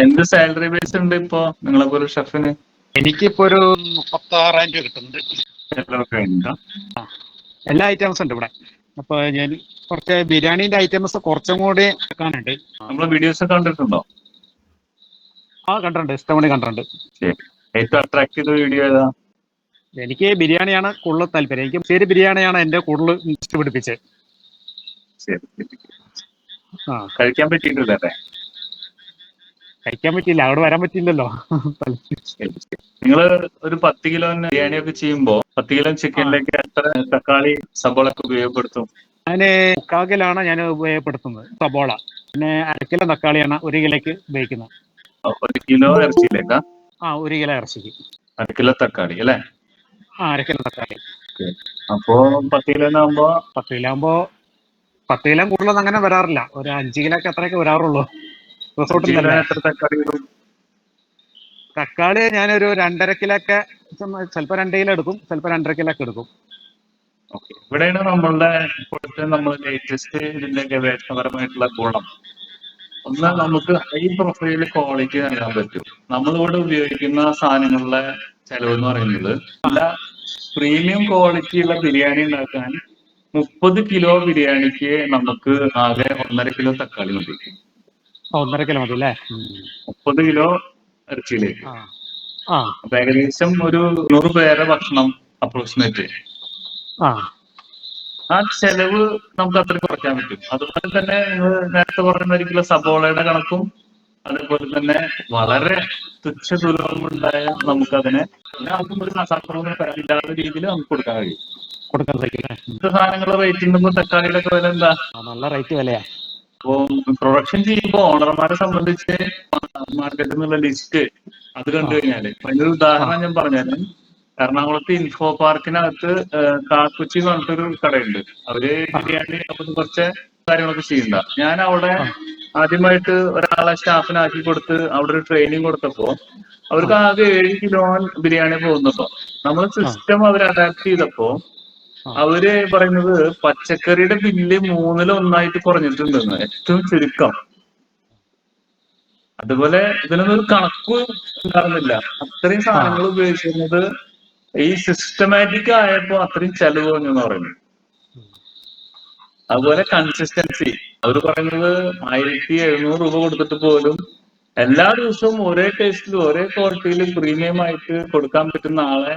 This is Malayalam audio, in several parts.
എന്ത് സാലറി ബേസ് ഉണ്ട് ഇപ്പോ നിങ്ങളെ പോലെ ഷെഫിന്? എനിക്കിപ്പോ ഒരു 36,000 രൂപ കിട്ടുന്നുണ്ട്. ചെലവൊക്കെ ഉണ്ടോ? എല്ലാ ഐറ്റംസും ഉണ്ട് ഇവിടെ. അപ്പൊ ഞാൻ കുറച്ച് ബിരിയാണിന്റെ ഐറ്റംസ് കുറച്ചും കൂടി വെക്കാനുണ്ട്. നമ്മളെ വീഡിയോസ് ഒക്കെ കണ്ടിട്ടുണ്ടോ? കണ്ടിട്ടുണ്ട്, ഇഷ്ടംപടി കണ്ടിട്ടുണ്ട്. ശരി. ഏറ്റവും അട്രാക്ട് ചെയ്ത വീഡിയോ ഏതാ? എനിക്ക് ബിരിയാണിയാണ് കൂടുതൽ താല്പര്യം. എനിക്ക് ശരി ബിരിയാണിയാണ് എന്റെ കൂടുതൽ ഇഷ്ടം പിടിപ്പിച്ചത്. ശരി. ആ കഴിക്കാൻ പറ്റിയിട്ടില്ല അല്ലേ? കഴിക്കാൻ പറ്റിയില്ല, അവിടെ വരാൻ പറ്റില്ലല്ലോ. ശരി. നിങ്ങള് ഒരു 10 കിലോ ബിരിയാണി ഒക്കെ ചെയ്യുമ്പോ 10 കിലോ ചിക്കനിലേക്ക് എത്ര തക്കാളി സബോള ഒക്കെ ഉപയോഗപ്പെടുത്തും? ഞാൻ 3/4 കിലോയാണ് ഞാൻ ഉപയോഗപ്പെടുത്തുന്നത് സബോള. പിന്നെ 1/2 കിലോ തക്കാളിയാണ് 1 കിലോയ്ക്ക് ഉപയോഗിക്കുന്നത്. 1 കിലോ ഇറച്ചിയിലേക്കാ? 1 കിലോ ഇറച്ചിക്ക് 1/2 കിലോ തക്കാളി അല്ലേ? 1/2 കിലോ തക്കാളി. അപ്പോ 10 കിലോ ആകുമ്പോ 10 കിലോ ആകുമ്പോ 10 കിലോ കൂടുതലൊന്നും അങ്ങനെ വരാറില്ല. ഒരു 5 കിലോക്ക് അത്രയൊക്കെ വരാറുള്ളൂ. റിസോർട്ടിലല്ലേ. എത്ര തക്കാളി ഇടും? തക്കാളി ഞാനൊരു 2.5 കിലോക്കെ, ചിലപ്പോൾ 2 കിലോ എടുക്കും, ചിലപ്പോൾ 2.5 കിലോക്കെ എടുക്കും. ഇവിടെയാണ് നമ്മളുടെ ഇപ്പോഴത്തെ നമ്മൾ ലേറ്റസ്റ്റ് ഇതിന്റെ ഗവേഷണപരമായിട്ടുള്ള ഗുണം. ഒന്ന്, നമുക്ക് ഹൈ പ്രൊഫൈൽ ക്വാളിറ്റി നൽകാൻ പറ്റും. നമ്മളിവിടെ ഉപയോഗിക്കുന്ന സാധനങ്ങളുടെ ചെലവ് എന്ന് പറയുന്നത് നല്ല പ്രീമിയം ക്വാളിറ്റിയുള്ള ബിരിയാണി ഉണ്ടാക്കാൻ 30 കിലോ ബിരിയാണിക്ക് നമുക്ക് ആകെ 1.5 കിലോ തക്കാളി മതി. 1.5 കിലോ മതി അല്ലേ? 30 കിലോ ഇറച്ചിയിലേക്ക്. ആ അപ്പൊ ഏകദേശം ഒരു 100 പേരെ ഭക്ഷണം അപ്രോക്സിമേറ്റ്. ആ ചെലവ് നമുക്ക് അത്ര കുറയ്ക്കാൻ പറ്റും. അതുപോലെ തന്നെ നിങ്ങൾ നേരത്തെ പറഞ്ഞ 1 കിലോ സബോളയുടെ കണക്കും അതേപോലെ തന്നെ വളരെ തുച്ഛതുലഭമുണ്ടായ നമുക്കതിനെ എല്ലാവർക്കും ഒരു അസാധാരണ ഇല്ലാത്ത രീതിയിൽ നമുക്ക് കൊടുക്കാൻ കഴിയും. സാധനങ്ങളുടെ റേറ്റ് ഉണ്ടെങ്കിൽ തക്കാളിയുടെ ഒക്കെ വില എന്താ? നല്ല റേറ്റ് വിലയാ. അപ്പോ പ്രൊഡക്ഷൻ ചെയ്യുമ്പോൾ ഓണർമാരെ സംബന്ധിച്ച് മാർക്കറ്റിൽ നിന്നുള്ള ലിസ്റ്റ് അത് കണ്ടു കഴിഞ്ഞാല് അതിന്റെ ഒരു ഉദാഹരണം ഞാൻ പറഞ്ഞാൽ, എറണാകുളത്ത് ഇൻഫോ പാർക്കിനകത്ത് കാക്കുച്ചി എന്ന് പറഞ്ഞിട്ടൊരു കടയുണ്ട്. അവര് ബിരിയാണി കുറച്ച് കാര്യങ്ങളൊക്കെ ചെയ്യണ്ട. ഞാൻ അവിടെ ആദ്യമായിട്ട് ഒരാളെ സ്റ്റാഫിനാക്കി കൊടുത്ത് അവിടെ ഒരു ട്രെയിനിങ് കൊടുത്തപ്പോ അവർക്ക് ആകെ 7 കിലോ ബിരിയാണി പോകുന്നുണ്ടോ. നമ്മൾ സിസ്റ്റം അവർ അഡാപ്റ്റ് ചെയ്തപ്പോ അവര് പറയുന്നത് പച്ചക്കറിയുടെ ബില്ല് 1/3 കുറഞ്ഞിട്ടുണ്ടെന്ന്, ഏറ്റവും ചുരുക്കം. അതുപോലെ ഇതിനൊന്നും ഒരു കണക്ക് ഉണ്ടാകുന്നില്ല. അത്രയും സാധനങ്ങൾ ഉപയോഗിച്ചിരുന്നത് ഈ സിസ്റ്റമാറ്റിക് ആയപ്പോ അത്രയും ചെലവ് കുറഞ്ഞു എന്ന് പറയുന്നു. അതുപോലെ കൺസിസ്റ്റൻസി അവർ പറയുന്നത് 1,700 രൂപ കൊടുത്തിട്ട് പോലും എല്ലാ ദിവസവും ഒരേ ടേസ്റ്റിലും ഒരേ ക്വാളിറ്റിയിലും പ്രീമിയം ആയിട്ട് കൊടുക്കാൻ പറ്റുന്ന ആളെ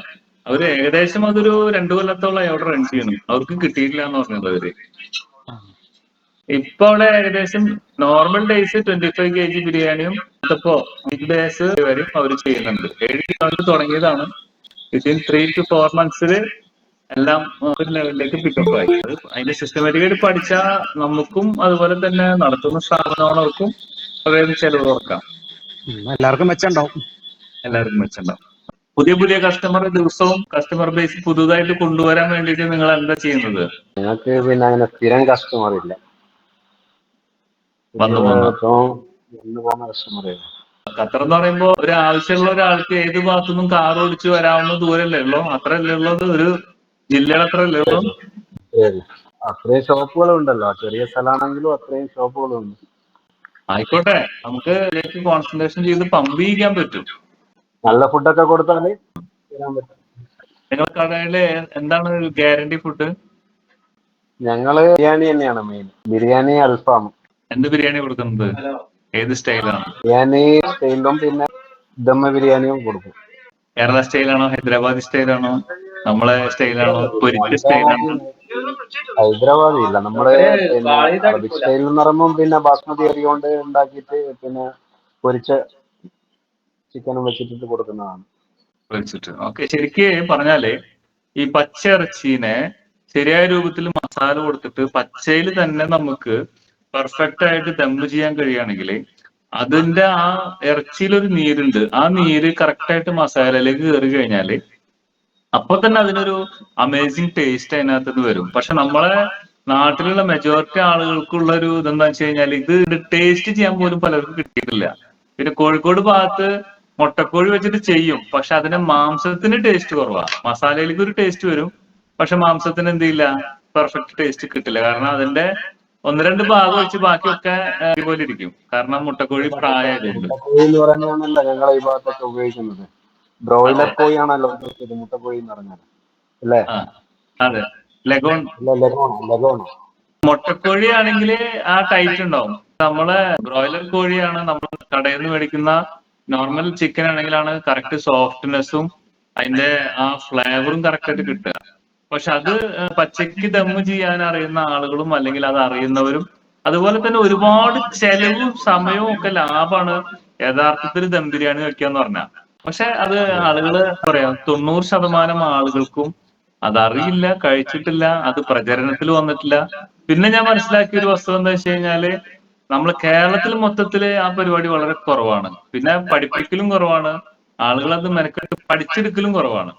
അവര് ഏകദേശം അതൊരു 2 കൊല്ലത്തോളം അവിടെ റൺ ചെയ്യണം. അവർക്ക് കിട്ടിയിട്ടില്ല എന്ന് പറഞ്ഞത് അവര്. ഇപ്പൊ അവിടെ ഏകദേശം നോർമൽ ഡേയ്സ് 25 kg ബിരിയാണിയും ഇപ്പോ വീക്ക് ഡേയ്സ് വരെയും അവർ ചെയ്യുന്നുണ്ട്. 7 കിലോ തുടങ്ങിയതാണ്. വിത്തിൻ 3 to 4 months എല്ലാം ഒരു ലെവലിലേക്ക് പിക്കപ്പ് ആയി. അതിന്റെ സിസ്റ്റമാറ്റിക്കായിട്ട് പഠിച്ചാൽ നമുക്കും അതുപോലെ തന്നെ നടത്തുന്ന സ്ഥാപനങ്ങൾക്കും വളരെ ചെലവ് കുറക്കാം. എല്ലാവർക്കും മെച്ചമുണ്ടാവും. പുതിയ പുതിയ കസ്റ്റമർ ദിവസവും കസ്റ്റമർ ബേസ് പുതുതായിട്ട് കൊണ്ടുവരാൻ വേണ്ടിയിട്ട് നിങ്ങൾ എന്താ ചെയ്യുന്നത്? ഞങ്ങൾക്ക് പിന്നെ അങ്ങനെ സ്ഥിരം കസ്റ്റമർ ഇല്ല. ഖത്തർ എന്ന് പറയുമ്പോ ഒരു ആവശ്യമുള്ള ഒരാൾക്ക് ഏത് ഭാഗത്തുനിന്നും കാർ ഓടിച്ച് വരാവുന്ന ദൂരല്ലേ ഉള്ളൂ? അത്രയല്ലേ ഉള്ളത്? ഒരു ജില്ലയുടെ അത്രയല്ലേ ഉള്ളൂ? അത്രയും ഷോപ്പുകളും ഉണ്ടല്ലോ. ചെറിയ സ്ഥലമാണെങ്കിലും അത്രയും ഷോപ്പുകളുണ്ട്. ആയിക്കോട്ടെ, നമുക്ക് ഇതിലേക്ക് കോൺസെൻട്രേഷൻ ചെയ്ത് പമ്പ് ചെയ്യാൻ പറ്റും. നല്ല ഫുഡൊക്കെ കൊടുത്താൽ തരാൻ പറ്റും. നിങ്ങളുടെ കടയില് എന്താണ് ഗ്യാരണ്ടി ഫുഡ്? ഞങ്ങള് ബിരിയാണി തന്നെയാണ് മെയിൻ. ബിരിയാണി, അൽഫാം. എന്ത് ബിരിയാണി കൊടുക്കുന്നത്? ഏത് സ്റ്റൈലാണ്? ബിരിയാണി സ്റ്റൈലും പിന്നെ ദമ്മ ബിരിയാണിയും കൊടുക്കും. കേരള സ്റ്റൈലാണോ, ഹൈദരാബാദി സ്റ്റൈലാണോ, നമ്മളെ സ്റ്റൈലാണോ, പൊരിച്ച സ്റ്റൈലാണോ? ഹൈദരാബാദി ഇല്ല, നമ്മുടെ പിന്നെ അറബിക് സ്റ്റൈൽ എന്ന് പറയുമ്പോൾ പിന്നെ ബാസ്മതി അരി കൊണ്ട് ഉണ്ടാക്കിയിട്ട് പിന്നെ പൊരിച്ച ചിക്കനും വെച്ചിട്ട് കൊടുക്കുന്നതാണ്. ഓക്കെ. ശരിക്ക് പറഞ്ഞാല് ഈ പച്ച ഇറച്ചീനെ ശരിയായ രൂപത്തിൽ മസാല കൊടുത്തിട്ട് പച്ചയിൽ തന്നെ നമുക്ക് പെർഫെക്റ്റ് ആയിട്ട് ദമ്മ് ചെയ്യാൻ കഴിയുകയാണെങ്കിൽ അതിന്റെ ആ ഇറച്ചിയിലൊരു നീരുണ്ട്. ആ നീര് കറക്റ്റ് ആയിട്ട് മസാലയിലേക്ക് കയറി കഴിഞ്ഞാല് അപ്പൊ തന്നെ അതിനൊരു അമേസിങ് ടേസ്റ്റ് അതിനകത്ത് നിന്ന് വരും. പക്ഷെ നമ്മളെ നാട്ടിലുള്ള മെജോറിറ്റി ആളുകൾക്കുള്ള ഒരു ഇതെന്താ വെച്ച് കഴിഞ്ഞാൽ ഇത് ടേസ്റ്റ് ചെയ്യാൻ പോലും പലർക്കും കിട്ടിയിട്ടില്ല. പിന്നെ കോഴിക്കോട് ഭാഗത്ത് മുട്ടക്കോഴി വെച്ചിട്ട് ചെയ്യും, പക്ഷെ അതിന്റെ മാംസത്തിന് ടേസ്റ്റ് കുറവാ. മസാലയിലേക്ക് ഒരു ടേസ്റ്റ് വരും, പക്ഷെ മാംസത്തിന് എന്ത് ചെയ്യില്ല, പെർഫെക്റ്റ് ടേസ്റ്റ് കിട്ടില്ല. കാരണം അതിന്റെ ഒന്ന് രണ്ട് ഭാഗം ഒഴിച്ച് ബാക്കിയൊക്കെ ഇതുപോലെ ഇരിക്കും. കാരണം മുട്ടക്കോഴി പ്രായമായതുകൊണ്ട്. മുട്ടക്കോഴി എന്ന് പറയുന്നതല്ല ഞങ്ങളെ ഈ ഭാഗത്തൊക്കെ ഉപയോഗിക്കുന്നത്. ബ്രോയിലർ കോഴിയാണല്ലോ ഉദ്ദേശിച്ചത്, മുട്ടക്കോഴി എന്ന് പറഞ്ഞാൽ അല്ലേ? ആ അതെ, ലഗോൺ. അല്ല, ലഗോണോ? മുട്ടക്കോഴി ആണെങ്കിൽ ആ ടൈറ്റ് ഉണ്ടാവും. നമ്മളെ ബ്രോയിലർ കോഴിയാണ് നമ്മൾ കടയിൽ നിന്ന് മേടിക്കുന്ന നോർമൽ ചിക്കൻ ആണെങ്കിലാണ് കറക്റ്റ് സോഫ്റ്റ്നെസ്സും അതിന്റെ ആ ഫ്ലേവറും കറക്റ്റ് ആയിട്ട് കിട്ടുക. പക്ഷെ അത് പച്ചയ്ക്ക് ദമ്മ് ചെയ്യാൻ അറിയുന്ന ആളുകളും അല്ലെങ്കിൽ അത് അറിയുന്നവരും അതുപോലെ തന്നെ ഒരുപാട് ചെലവും സമയവും ഒക്കെ ലാഭമാണ് യഥാർത്ഥത്തിൽ ദം ബിരിയാണി വെക്കാന്ന് പറഞ്ഞാൽ. പക്ഷെ അത് ആളുകള് പറയാ 90% ആളുകൾക്കും അതറിയില്ല, കഴിച്ചിട്ടില്ല, അത് പ്രചരണത്തിൽ വന്നിട്ടില്ല. പിന്നെ ഞാൻ മനസ്സിലാക്കിയ ഒരു വസ്തുത എന്താ വെച്ച് കഴിഞ്ഞാല് നമ്മൾ കേരളത്തിൽ മൊത്തത്തില് ആ പരിപാടി വളരെ കുറവാണ്. പിന്നെ പഠിപ്പിക്കലും കുറവാണ്, ആളുകൾ അത് മെനക്കെട്ട് പഠിച്ചെടുക്കലും കുറവാണ്.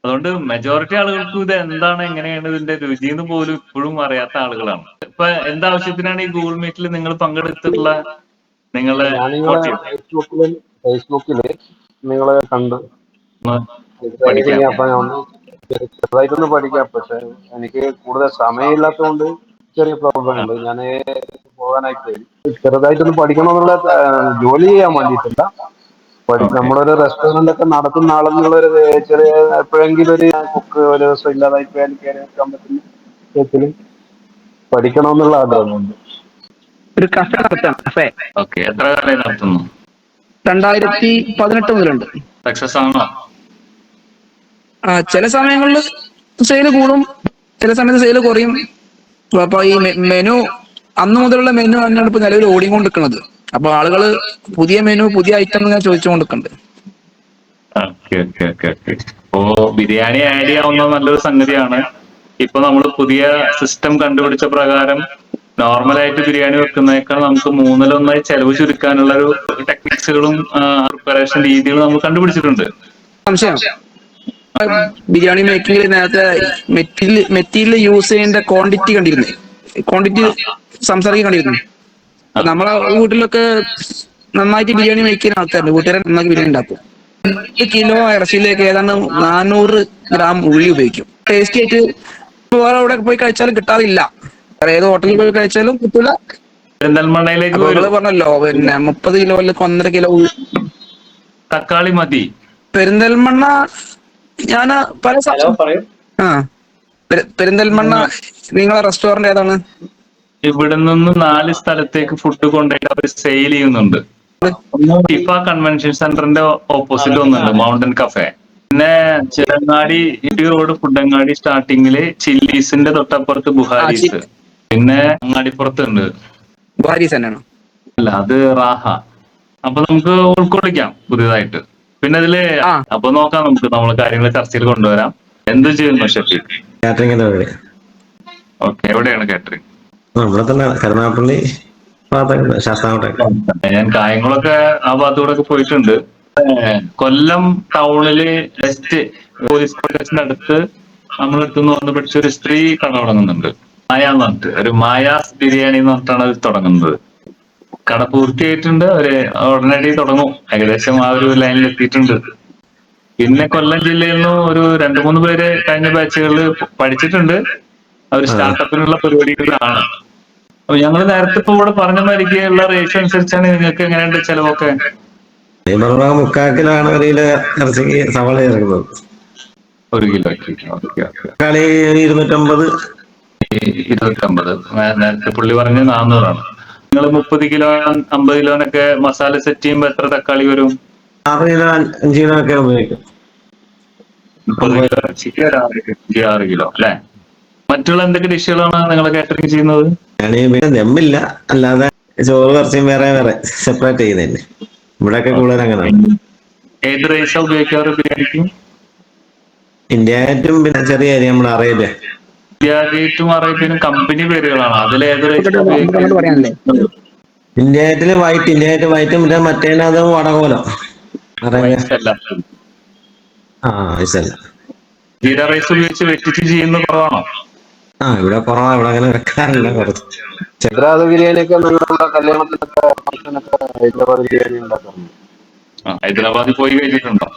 അതുകൊണ്ട് മെജോറിറ്റി ആളുകൾക്കും ഇത് എന്താണ്, എങ്ങനെയാണ് ഇതിന്റെ രുചി എന്ന് പോലും ഇപ്പോഴും അറിയാത്ത ആളുകളാണ്. ഇപ്പൊ എന്താവശ്യത്തിനാണ് ഈ ഗൂഗിൾ മീറ്റിൽ നിങ്ങൾ പങ്കെടുത്തിട്ടുള്ള നിങ്ങളെ ഞാൻ നിങ്ങളെ ഫേസ്ബുക്കില് നിങ്ങളെ കണ്ട് പഠിക്കാം? അപ്പൊ ഞാൻ ചെറുതായിട്ടൊന്ന് പഠിക്കാം. പക്ഷെ എനിക്ക് കൂടുതൽ സമയമില്ലാത്തതുകൊണ്ട് ചെറിയ പ്രോബ്ലം ഉണ്ട്. ഞാൻ പോകാനായിട്ട് ചെറുതായിട്ടൊന്ന് പഠിക്കണമെന്നുള്ള ജോലി ചെയ്യാൻ വേണ്ടിയിട്ടില്ല. നമ്മളൊരു റെസ്റ്റോറന്റ് ഒക്കെ നടത്തുന്ന ആളെന്നുള്ള ഒരു ചെറിയ എപ്പോഴെങ്കിലും ഒരു കുക്ക് ഒരു ദിവസം ഇല്ലാതായി പോയാൽ കയറി വെക്കാൻ പറ്റുന്ന വിധത്തില് പഠിക്കണമെന്നുള്ള ആഗ്രഹമുണ്ട്. ഒരു കഫേ നടത്താണ്. കഫേ ഓക്കെ, എത്ര കാലം നടത്തുന്നു? 2018 മുതലുണ്ട്. സക്സസ് ആണോ? ചില സമയങ്ങളിൽ സെയില് കൂടും, ചില സമയത്ത് സെയില് കുറയും. അപ്പൊ ഈ മെനു അന്ന് മുതലുള്ള മെനു തന്നെയാണ് ഇപ്പൊ നിലവിൽ ഓടിക്കൊണ്ടിരിക്കുന്നത്. അപ്പൊ ആളുകള് പുതിയ മെനു, പുതിയ ഐറ്റം ഇങ്ങനെ ചോദിച്ചുകൊണ്ടിരിക്കുന്നുണ്ട്. അപ്പോ ബിരിയാണി ആഡ് ചെയ്യാവുന്ന നല്ലൊരു സംഗതിയാണ്. ഇപ്പൊ നമ്മൾ പുതിയ സിസ്റ്റം കണ്ടുപിടിച്ച പ്രകാരം നോർമലായിട്ട് ബിരിയാണി വെക്കുന്നേക്കാൾ നമുക്ക് 1/3 ചെലവ് ചുരുക്കാനുള്ള ഒരു ടെക്നിക്സുകളും പ്രിപ്പറേഷൻ രീതികളും നമ്മൾ കണ്ടുപിടിച്ചിട്ടുണ്ട്. സംശയം, ബിരിയാണി മേക്കിംഗിൽ നേരത്തെ മെറ്റീരിയൽ യൂസ് ചെയ്യേണ്ട ക്വാണ്ടിറ്റി കണ്ടിരുന്നു, ക്വാണ്ടിറ്റി സംസാരിക്കാൻ കണ്ടിരുന്നു. നമ്മളെ വീട്ടിലൊക്കെ നന്നായിട്ട് ബിരിയാണി മേക്ക് ചെയ്യുന്ന ആൾക്കാരുണ്ട്, വീട്ടുകാരെ നന്നാക്കി ബിരിയാണി ഉണ്ടാക്കും. 1 കിലോ ഇറച്ചിയിലേക്ക് ഏതാണ്ട് 400 ഗ്രാം ഉള്ളി ഉപയോഗിക്കും. ടേസ്റ്റി ആയിട്ട് വേറെ എവിടെ പോയി കഴിച്ചാലും കിട്ടാറില്ല, ഏത് ഹോട്ടലിൽ പോയി കഴിച്ചാലും കിട്ടില്ല. പെരിന്തൽമണ്ണയിലേക്ക് പറഞ്ഞല്ലോ, പിന്നെ 30 കിലോ 1.5 കിലോ തക്കാളി മതി. പെരിന്തൽമണ്ണ ഞാൻ പല പെരിന്തൽമണ്ണ നിങ്ങളെ റെസ്റ്റോറന്റ് ഏതാണ്? ഇവിടെ നിന്ന് 4 സ്ഥലത്തേക്ക് ഫുഡ് കൊണ്ടുപോയിട്ട് അവർ സെയിൽ ചെയ്യുന്നുണ്ട്. ടിഫ കൺവെൻഷൻ സെന്ററിന്റെ ഓപ്പോസിറ്റ് ഒന്നുണ്ട്, മൗണ്ടൻ കഫേ. പിന്നെ ചിറങ്ങാടി ഇടി റോഡ് ഫുഡങ്ങാടി സ്റ്റാർട്ടിങ്ങില് ചില്ലീസിന്റെ തൊട്ടപ്പുറത്ത് ബുഹാരീസ്. പിന്നെ അങ്ങാടിപ്പുറത്തുണ്ട്. ബുഹാരീസ് തന്നെയാണ്? അല്ല, അത് റാഹ. അപ്പൊ നമുക്ക് ഉൾക്കൊള്ളിക്കാം പുതിയതായിട്ട്. പിന്നെ ഇതില് അപ്പൊ നോക്കാം, നമുക്ക് നമ്മള് കാര്യങ്ങൾ ചർച്ചയിൽ കൊണ്ടുവരാം. എന്ത് ചെയ്യുന്നു ഷഫീഖ്? കാറ്ററിംഗിന്റെ പരിപാടി. ഓക്കെ, എവിടെയാണ് കാറ്ററിംഗ്? ഇവിടെ തന്നെ കരുനാഗപ്പള്ളി ശാസ്താംകോട്ട. ഞാൻ കായംകുളമൊക്കെ ആ ഭാഗത്തൂടെ ഒക്കെ പോയിട്ടുണ്ട്. കൊല്ലം ടൗണില് വെസ്റ്റ് പോലീസ് സ്റ്റേഷന്റെ അടുത്ത് നമ്മളെടുത്തുനിന്ന് വന്ന് പഠിച്ച ഒരു സ്ത്രീ കട തുടങ്ങുന്നുണ്ട്, മായ എന്ന് പറഞ്ഞിട്ട്. ഒരു മായാസ് ബിരിയാണി എന്ന് പറഞ്ഞിട്ടാണ് അത് തുടങ്ങുന്നത്. കട പൂർത്തിയായിട്ടുണ്ട്, അവര് ഉടനടി തുടങ്ങും. ഏകദേശം ആ ഒരു ലൈനിൽ എത്തിയിട്ടുണ്ട്. പിന്നെ കൊല്ലം ജില്ലയിൽ നിന്ന് ഒരു 2-3 പേര് കഴിഞ്ഞ ബാച്ചുകളിൽ പഠിച്ചിട്ടുണ്ട്. അവർ സ്റ്റാർട്ടപ്പിനുള്ള പരിപാടികളാണ്. അപ്പൊ ഞങ്ങൾ നേരത്തെ ഇപ്പൊ ഇവിടെ പറഞ്ഞ മാതിരിക്കുള്ള റേഷ്യോ അനുസരിച്ചാണ് നിങ്ങൾക്ക് എങ്ങനെയുണ്ട് ചെലവൊക്കെ? 3/4 കിലോയാണ് 1 കിലോ ഇറച്ചിക്ക് സവാള ചേർക്കുന്നത്. 1 കിലോയ്ക്ക് തക്കാളി 250. 250. നേരത്തെ പുള്ളി പറഞ്ഞ 400 നിങ്ങൾ 30 കിലോ 50 കിലോനൊക്കെ മസാല സെറ്റ് ചെയ്യുമ്പോ എത്ര തക്കാളി വരും? 6 കിലോ 5 കിലോ ഒക്കെ ഉപയോഗിക്കും. 30 കിലോ ഇറച്ചിക്ക് 6 കിലോ അല്ലെ? മറ്റുള്ള എന്തൊക്കെ ഡിഷുകളാണ് നിങ്ങൾ കാറ്ററിംഗ് ചെയ്യുന്നത്? പിന്നെ ദമ്മില്ല, അല്ലാതെ ചോറ് ഇറച്ചിയും വേറെ വേറെ സെപ്പറേറ്റ് ചെയ്യുന്നതന്നെ. ഇവിടെയൊക്കെ കൂടുതൽ അങ്ങനെ. ഏത് റൈസാ ഉപയോഗിക്കാറ് ബിരിയാണിക്ക്? ഇന്ത്യ ഗേറ്റും പിന്നെ ചെറിയ അരി നമ്മുടെ അറേബ്യ. ഇന്ത്യ ഗേറ്റും അറേബ്യനും കമ്പനി പേരുകളാണ്. അതിൽ ഏത് റൈസാ ഉപയോഗിക്കുന്നത്? ഇന്ത്യ ഗേറ്റില് വൈറ്റ്, ഇന്ത്യ ഗേറ്റ് വൈറ്റും, പിന്നെ മറ്റേത് വടകോലം. ജീര റൈസ് ഉപയോഗിച്ച് വെറ്റിച്ച് ചെയ്യുന്ന കുറവാണോ? ഇവിടെ കുറവാ, ഇവിടെ അങ്ങനെ വെക്കാറില്ല. കുറച്ച് ഹൈദരാബാദ് ബിരിയാണിയൊക്കെ നമ്മുടെ കല്യാണത്തിനൊക്കെ ഫംഗ്ഷനൊക്കെ ഹൈദരാബാദ് ബിരിയാണി ഉണ്ടാക്കാറുണ്ട്. ഹൈദരാബാദിൽ പോയി കഴിച്ചിട്ടുണ്ടോ?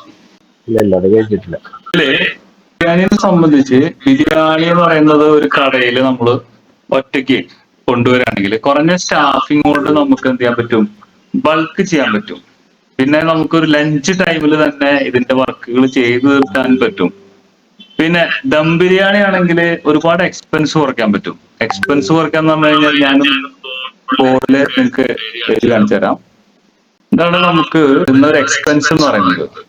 ഇല്ല, അത് കഴിച്ചിട്ടില്ല. ബിരിയാണിയെ സംബന്ധിച്ച് ബിരിയാണി എന്ന് പറയുന്നത് ഒരു കടയിൽ നമ്മള് ഒറ്റയ്ക്ക് കൊണ്ടുവരികയാണെങ്കിൽ കുറഞ്ഞ സ്റ്റാഫിംഗ് കൊണ്ട് നമുക്ക് എന്ത് ചെയ്യാൻ പറ്റും, ബൾക്ക് ചെയ്യാൻ പറ്റും. പിന്നെ നമുക്കൊരു ലഞ്ച് ടൈമിൽ തന്നെ ഇതിന്റെ വർക്കുകൾ ചെയ്തു തീർക്കാൻ പറ്റും. പിന്നെ ദം ബിരിയാണി ആണെങ്കിൽ ഒരുപാട് എക്സ്പെൻസ് കുറയ്ക്കാൻ പറ്റും. എക്സ്പെൻസ് കുറയ്ക്കാന്ന് പറഞ്ഞു കഴിഞ്ഞാൽ ഞാനും ബോർഡില് നിങ്ങൾക്ക് എഴുതി കാണിച്ചു തരാം. ഇതാണ് നമുക്ക് ഇന്നൊരു എക്സ്പെൻസ് എന്ന് പറയുന്നത്.